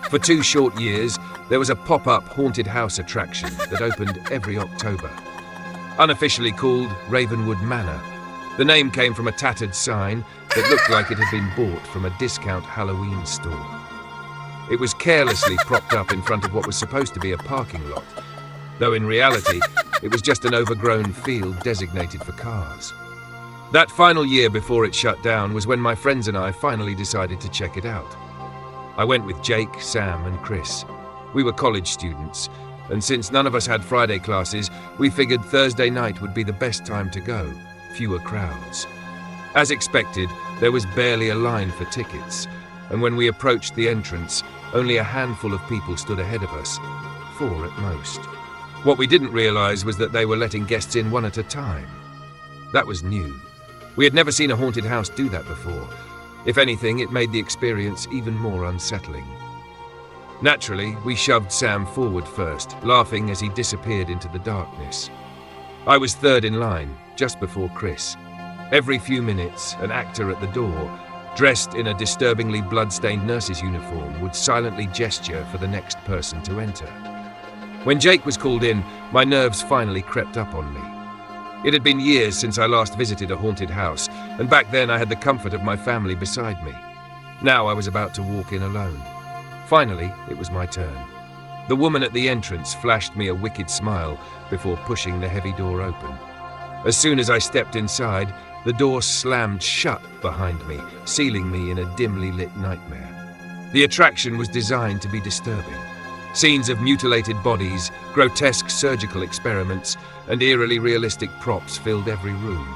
For 2 short years, there was a pop-up haunted house attraction that opened every October. Unofficially called Ravenwood Manor, the name came from a tattered sign that looked like it had been bought from a discount Halloween store. It was carelessly propped up in front of what was supposed to be a parking lot, though in reality, it was just an overgrown field designated for cars. That final year before it shut down was when my friends and I finally decided to check it out. I went with Jake, Sam, and Chris. We were college students, and since none of us had Friday classes, we figured Thursday night would be the best time to go, fewer crowds. As expected, there was barely a line for tickets, and when we approached the entrance, only a handful of people stood ahead of us, 4 at most. What we didn't realize was that they were letting guests in 1 at a time. That was new. We had never seen a haunted house do that before. If anything, it made the experience even more unsettling. Naturally, we shoved Sam forward first, laughing as he disappeared into the darkness. I was third in line, just before Chris. Every few minutes, an actor at the door, dressed in a disturbingly blood-stained nurse's uniform, would silently gesture for the next person to enter. When Jake was called in, my nerves finally crept up on me. It had been years since I last visited a haunted house, and back then I had the comfort of my family beside me. Now I was about to walk in alone. Finally, it was my turn. The woman at the entrance flashed me a wicked smile before pushing the heavy door open. As soon as I stepped inside, the door slammed shut behind me, sealing me in a dimly lit nightmare. The attraction was designed to be disturbing. Scenes of mutilated bodies, grotesque surgical experiments, and eerily realistic props filled every room.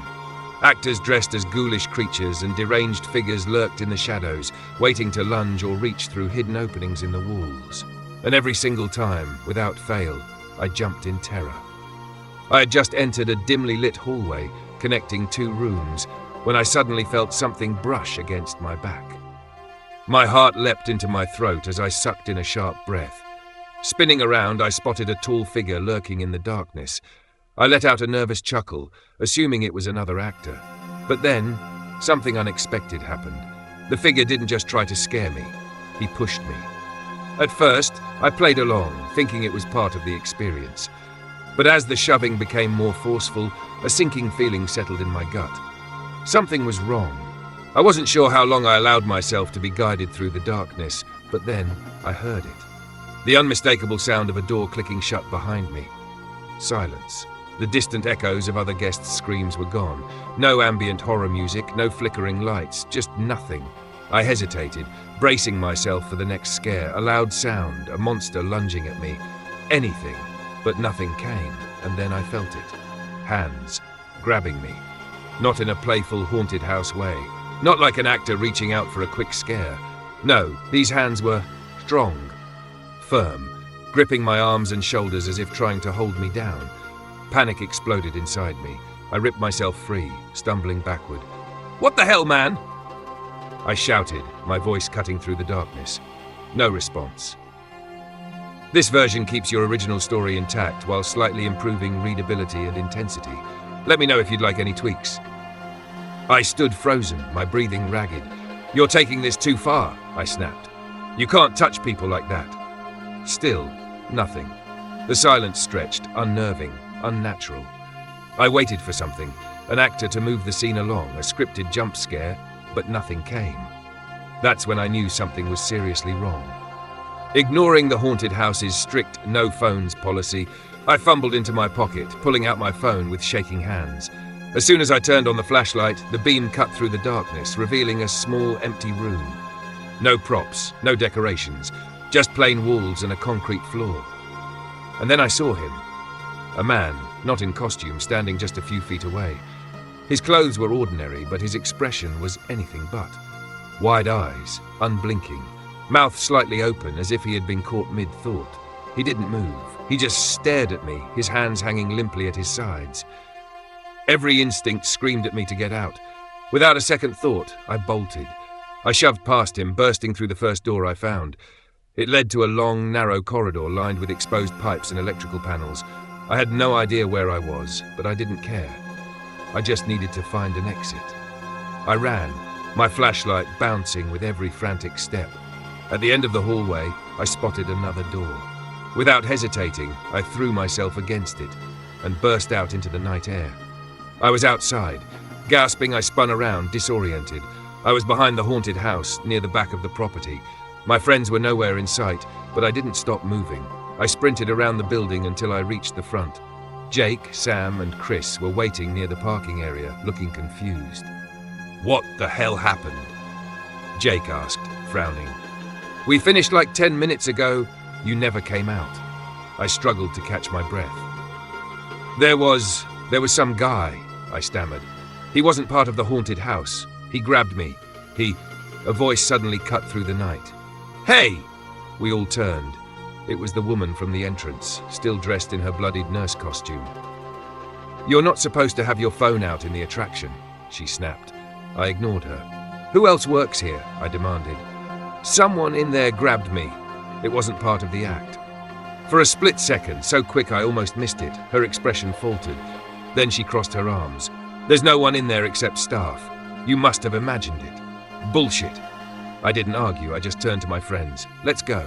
Actors dressed as ghoulish creatures and deranged figures lurked in the shadows, waiting to lunge or reach through hidden openings in the walls. And every single time, without fail, I jumped in terror. I had just entered a dimly lit hallway connecting 2 rooms when I suddenly felt something brush against my back. My heart leapt into my throat as I sucked in a sharp breath. Spinning around, I spotted a tall figure lurking in the darkness. I let out a nervous chuckle, assuming it was another actor. But then, something unexpected happened. The figure didn't just try to scare me, he pushed me. At first, I played along, thinking it was part of the experience. But as the shoving became more forceful, a sinking feeling settled in my gut. Something was wrong. I wasn't sure how long I allowed myself to be guided through the darkness, but then I heard it. The unmistakable sound of a door clicking shut behind me. Silence. The distant echoes of other guests' screams were gone. No ambient horror music, no flickering lights, just nothing. I hesitated, bracing myself for the next scare. A loud sound, a monster lunging at me. Anything, but nothing came, and then I felt it. Hands, grabbing me. Not in a playful, haunted house way. Not like an actor reaching out for a quick scare. No, these hands were strong. Firm, gripping my arms and shoulders as if trying to hold me down. Panic exploded inside me. I ripped myself free, stumbling backward. "What the hell, man?" I shouted, my voice cutting through the darkness. No response. This version keeps your original story intact while slightly improving readability and intensity. Let me know if you'd like any tweaks. I stood frozen, my breathing ragged. "You're taking this too far," I snapped. "You can't touch people like that." Still, nothing. The silence stretched, unnerving, unnatural. I waited for something, an actor to move the scene along, a scripted jump scare, but nothing came. That's when I knew something was seriously wrong. Ignoring the haunted house's strict no phones policy, I fumbled into my pocket, pulling out my phone with shaking hands. As soon as I turned on the flashlight, the beam cut through the darkness, revealing a small, empty room. No props, no decorations, just plain walls and a concrete floor. And then I saw him. A man, not in costume, standing just a few feet away. His clothes were ordinary, but his expression was anything but. Wide eyes, unblinking, mouth slightly open as if he had been caught mid-thought. He didn't move. He just stared at me, his hands hanging limply at his sides. Every instinct screamed at me to get out. Without a second thought, I bolted. I shoved past him, bursting through the first door I found. It led to a long, narrow corridor lined with exposed pipes and electrical panels. I had no idea where I was, but I didn't care. I just needed to find an exit. I ran, my flashlight bouncing with every frantic step. At the end of the hallway, I spotted another door. Without hesitating, I threw myself against it and burst out into the night air. I was outside. Gasping, I spun around, disoriented. I was behind the haunted house, near the back of the property. My friends were nowhere in sight, but I didn't stop moving. I sprinted around the building until I reached the front. Jake, Sam, and Chris were waiting near the parking area, looking confused. "What the hell happened?" Jake asked, frowning. "We finished like 10 minutes ago. You never came out." I struggled to catch my breath. There was some guy," I stammered. "He wasn't part of the haunted house. He grabbed me. A voice suddenly cut through the night. "Hey!" We all turned. It was the woman from the entrance, still dressed in her bloodied nurse costume. "You're not supposed to have your phone out in the attraction," she snapped. I ignored her. "Who else works here?" I demanded. "Someone in there grabbed me. It wasn't part of the act." For a split second, so quick I almost missed it, her expression faltered. Then she crossed her arms. "There's no one in there except staff. You must have imagined it." "Bullshit." I didn't argue, I just turned to my friends. "Let's go."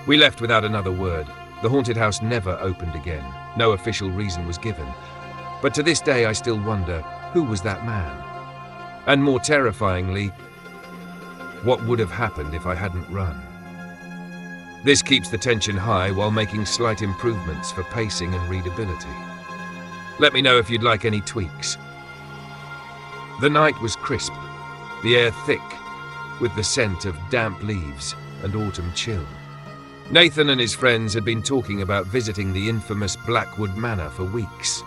We left without another word. The haunted house never opened again. No official reason was given. But to this day I still wonder, who was that man? And more terrifyingly, what would have happened if I hadn't run? This keeps the tension high while making slight improvements for pacing and readability. Let me know if you'd like any tweaks. The night was crisp, the air thick, with the scent of damp leaves and autumn chill. Nathan and his friends had been talking about visiting the infamous Blackwood Manor for weeks.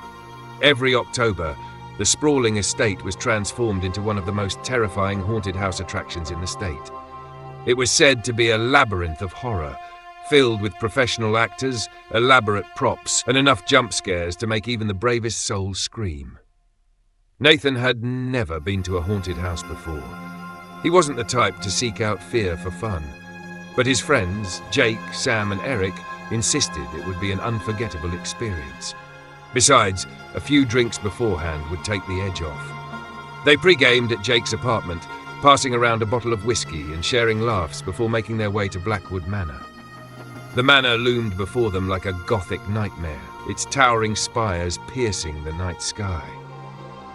Every October, the sprawling estate was transformed into one of the most terrifying haunted house attractions in the state. It was said to be a labyrinth of horror, filled with professional actors, elaborate props, and enough jump scares to make even the bravest soul scream. Nathan had never been to a haunted house before. He wasn't the type to seek out fear for fun, but his friends, Jake, Sam, and Eric, insisted it would be an unforgettable experience. Besides, a few drinks beforehand would take the edge off. They pre-gamed at Jake's apartment, passing around a bottle of whiskey and sharing laughs before making their way to Blackwood Manor. The manor loomed before them like a gothic nightmare, its towering spires piercing the night sky.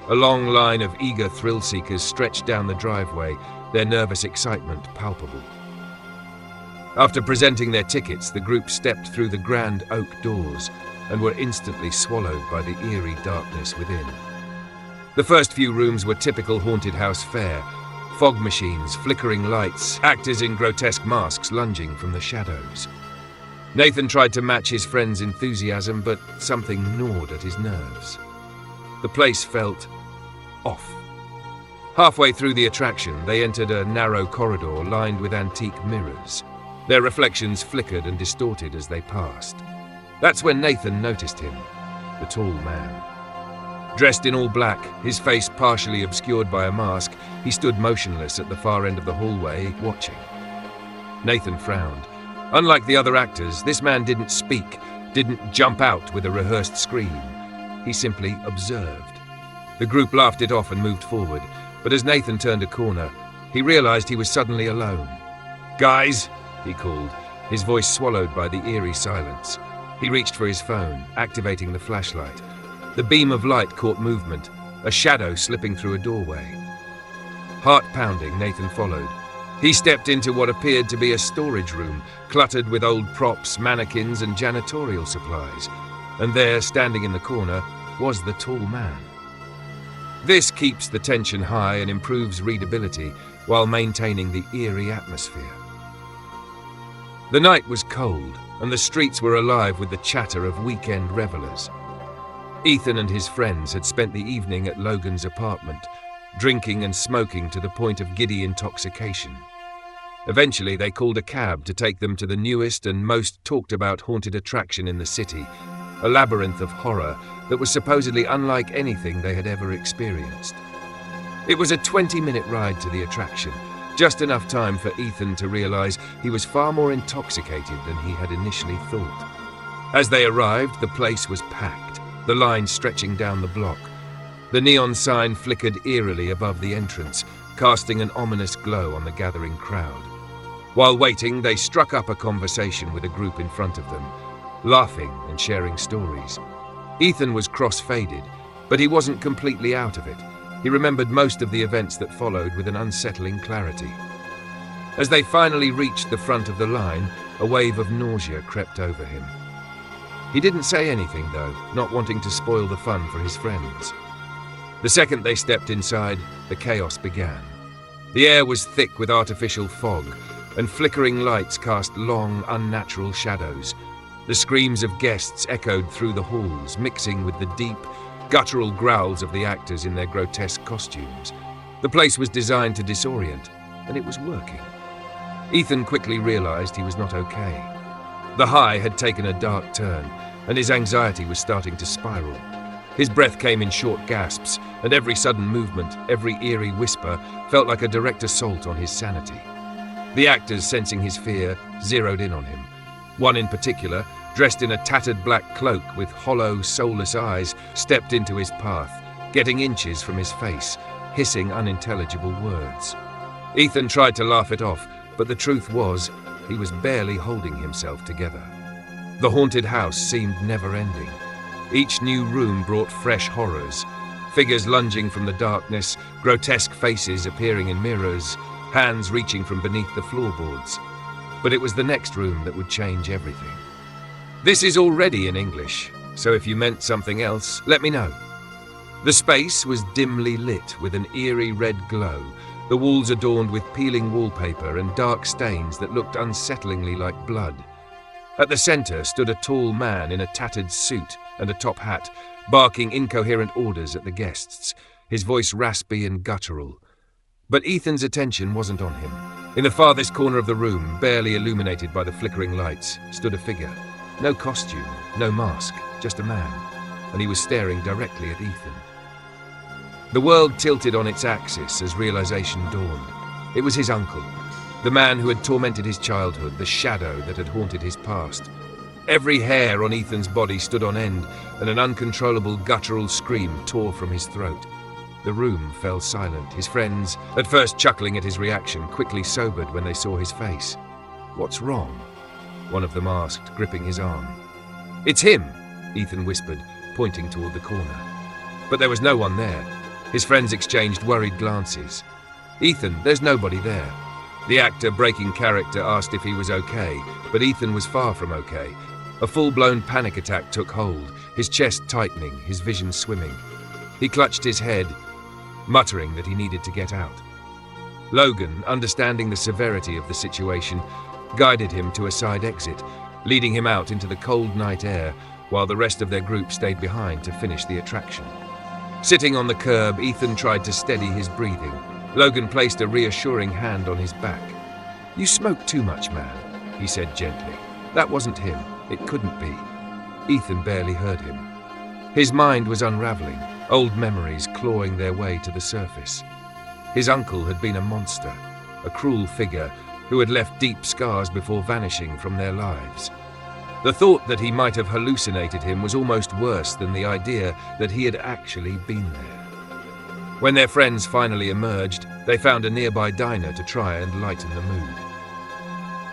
A long line of eager thrill-seekers stretched down the driveway, their nervous excitement palpable. After presenting their tickets, the group stepped through the grand oak doors and were instantly swallowed by the eerie darkness within. The first few rooms were typical haunted house fare: fog machines, flickering lights, actors in grotesque masks lunging from the shadows. Nathan tried to match his friend's enthusiasm, but something gnawed at his nerves. The place felt off. Halfway through the attraction, they entered a narrow corridor lined with antique mirrors. Their reflections flickered and distorted as they passed. That's when Nathan noticed him, the tall man. Dressed in all black, his face partially obscured by a mask, he stood motionless at the far end of the hallway, watching. Nathan frowned. Unlike the other actors, this man didn't speak, didn't jump out with a rehearsed scream. He simply observed. The group laughed it off and moved forward, but as Nathan turned a corner, he realized he was suddenly alone. "Guys," he called, his voice swallowed by the eerie silence. He reached for his phone, activating the flashlight. The beam of light caught movement, a shadow slipping through a doorway. Heart pounding, Nathan followed. He stepped into what appeared to be a storage room, cluttered with old props, mannequins, and janitorial supplies. And there, standing in the corner, was the tall man. This keeps the tension high and improves readability while maintaining the eerie atmosphere. The night was cold, and the streets were alive with the chatter of weekend revelers. Ethan and his friends had spent the evening at Logan's apartment, drinking and smoking to the point of giddy intoxication. Eventually, they called a cab to take them to the newest and most talked-about haunted attraction in the city, a labyrinth of horror that was supposedly unlike anything they had ever experienced. It was a 20-minute ride to the attraction, just enough time for Ethan to realize he was far more intoxicated than he had initially thought. As they arrived, the place was packed, the line stretching down the block. The neon sign flickered eerily above the entrance, casting an ominous glow on the gathering crowd. While waiting, they struck up a conversation with a group in front of them, laughing and sharing stories. Ethan was cross-faded, but he wasn't completely out of it. He remembered most of the events that followed with an unsettling clarity. As they finally reached the front of the line, a wave of nausea crept over him. He didn't say anything, though, not wanting to spoil the fun for his friends. The second they stepped inside, the chaos began. The air was thick with artificial fog, and flickering lights cast long, unnatural shadows. The screams of guests echoed through the halls, mixing with the deep, guttural growls of the actors in their grotesque costumes. The place was designed to disorient, and it was working. Ethan quickly realized he was not okay. The high had taken a dark turn, and his anxiety was starting to spiral. His breath came in short gasps, and every sudden movement, every eerie whisper, felt like a direct assault on his sanity. The actors, sensing his fear, zeroed in on him. One in particular, dressed in a tattered black cloak with hollow, soulless eyes, stepped into his path, getting inches from his face, hissing unintelligible words. Ethan tried to laugh it off, but the truth was, he was barely holding himself together. The haunted house seemed never-ending. Each new room brought fresh horrors, figures lunging from the darkness, grotesque faces appearing in mirrors, hands reaching from beneath the floorboards. But it was the next room that would change everything. This is already in English, so if you meant something else, let me know. The space was dimly lit with an eerie red glow, the walls adorned with peeling wallpaper and dark stains that looked unsettlingly like blood. At the center stood a tall man in a tattered suit and a top hat, barking incoherent orders at the guests, his voice raspy and guttural. But Ethan's attention wasn't on him. In the farthest corner of the room, barely illuminated by the flickering lights, stood a figure. No costume, no mask, just a man, and he was staring directly at Ethan. The world tilted on its axis as realization dawned. It was his uncle, the man who had tormented his childhood, the shadow that had haunted his past. Every hair on Ethan's body stood on end, and an uncontrollable guttural scream tore from his throat. The room fell silent. His friends, at first chuckling at his reaction, quickly sobered when they saw his face. "What's wrong?" one of them asked, gripping his arm. "It's him," Ethan whispered, pointing toward the corner. But there was no one there. His friends exchanged worried glances. "Ethan, there's nobody there." The actor, breaking character, asked if he was okay, but Ethan was far from okay. A full-blown panic attack took hold, his chest tightening, his vision swimming. He clutched his head, muttering that he needed to get out. Logan, understanding the severity of the situation, guided him to a side exit, leading him out into the cold night air, while the rest of their group stayed behind to finish the attraction. Sitting on the curb, Ethan tried to steady his breathing. Logan placed a reassuring hand on his back. "You smoke too much, man," he said gently. "That wasn't him. It couldn't be." Ethan barely heard him. His mind was unraveling, old memories clawing their way to the surface. His uncle had been a monster, a cruel figure who had left deep scars before vanishing from their lives. The thought that he might have hallucinated him was almost worse than the idea that he had actually been there. When their friends finally emerged, they found a nearby diner to try and lighten the mood.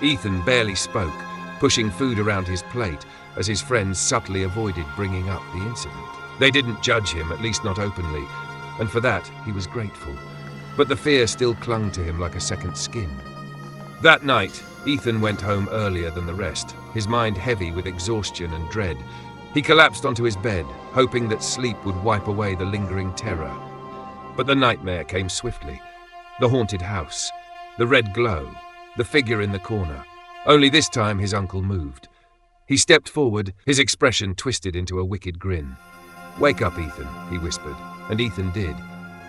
Ethan barely spoke, pushing food around his plate as his friends subtly avoided bringing up the incident. They didn't judge him, at least not openly, and for that he was grateful. But the fear still clung to him like a second skin. That night, Ethan went home earlier than the rest, his mind heavy with exhaustion and dread. He collapsed onto his bed, hoping that sleep would wipe away the lingering terror. But the nightmare came swiftly. The haunted house, the red glow, the figure in the corner. Only this time his uncle moved. He stepped forward, his expression twisted into a wicked grin. "Wake up, Ethan," he whispered, and Ethan did.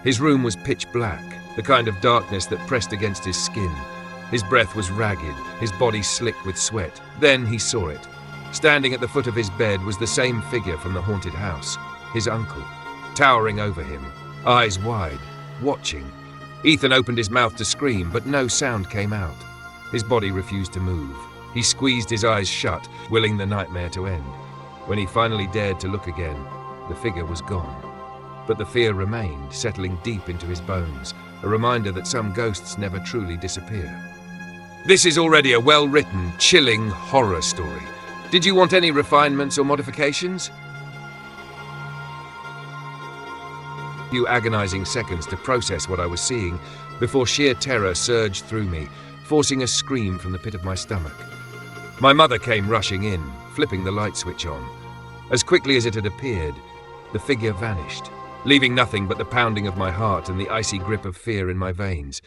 His room was pitch black, the kind of darkness that pressed against his skin. His breath was ragged, his body slick with sweat. Then he saw it. Standing at the foot of his bed was the same figure from the haunted house, his uncle, towering over him, eyes wide, watching. Ethan opened his mouth to scream, but no sound came out. His body refused to move. He squeezed his eyes shut, willing the nightmare to end. When he finally dared to look again, the figure was gone. But the fear remained, settling deep into his bones, a reminder that some ghosts never truly disappear. This is already a well-written, chilling horror story. Did you want any refinements or modifications? A few agonizing seconds to process what I was seeing before sheer terror surged through me, forcing a scream from the pit of my stomach. My mother came rushing in, flipping the light switch on. As quickly as it had appeared, the figure vanished, leaving nothing but the pounding of my heart and the icy grip of fear in my veins.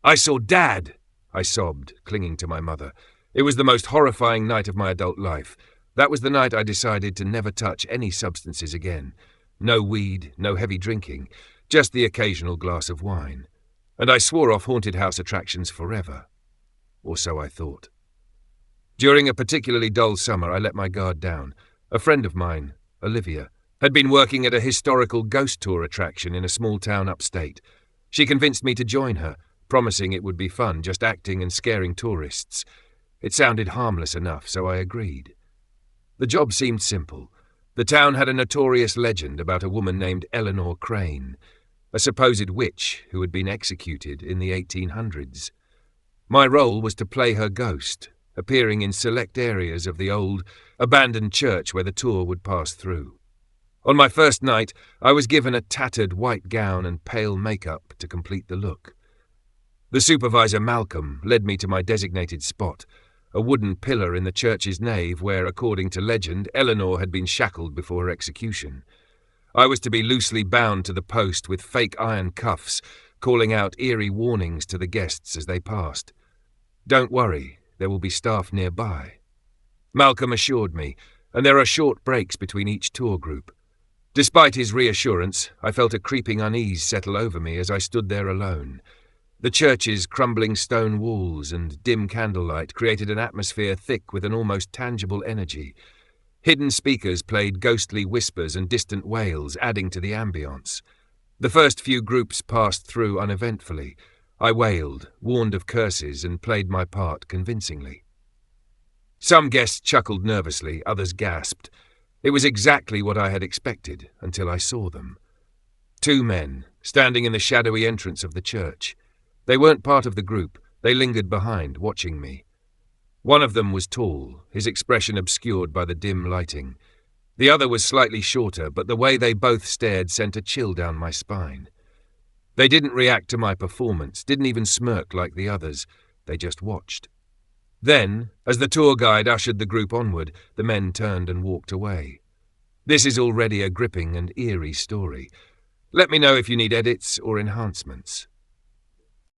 "I saw Dad!" I sobbed, clinging to my mother. It was the most horrifying night of my adult life. That was the night I decided to never touch any substances again. No weed, no heavy drinking, just the occasional glass of wine. And I swore off haunted house attractions forever. Or so I thought. During a particularly dull summer, I let my guard down. A friend of mine, Olivia, had been working at a historical ghost tour attraction in a small town upstate. She convinced me to join her, promising it would be fun just acting and scaring tourists. It sounded harmless enough, so I agreed. The job seemed simple. The town had a notorious legend about a woman named Eleanor Crane, a supposed witch who had been executed in the 1800s. My role was to play her ghost, appearing in select areas of the old, abandoned church where the tour would pass through. On my first night, I was given a tattered white gown and pale makeup to complete the look. The supervisor, Malcolm, led me to my designated spot, a wooden pillar in the church's nave where, according to legend, Eleanor had been shackled before her execution. I was to be loosely bound to the post with fake iron cuffs, calling out eerie warnings to the guests as they passed. "Don't worry, there will be staff nearby," Malcolm assured me, and there are short breaks between each tour group. Despite his reassurance, I felt a creeping unease settle over me as I stood there alone. The church's crumbling stone walls and dim candlelight created an atmosphere thick with an almost tangible energy. Hidden speakers played ghostly whispers and distant wails, adding to the ambience. The first few groups passed through uneventfully. I wailed, warned of curses, and played my part convincingly. Some guests chuckled nervously, others gasped. It was exactly what I had expected until I saw them. Two men, standing in the shadowy entrance of the church. They weren't part of the group. They lingered behind, watching me. One of them was tall, his expression obscured by the dim lighting. The other was slightly shorter, but the way they both stared sent a chill down my spine. They didn't react to my performance, didn't even smirk like the others. They just watched. Then, as the tour guide ushered the group onward, the men turned and walked away. This is already a gripping and eerie story. Let me know if you need edits or enhancements.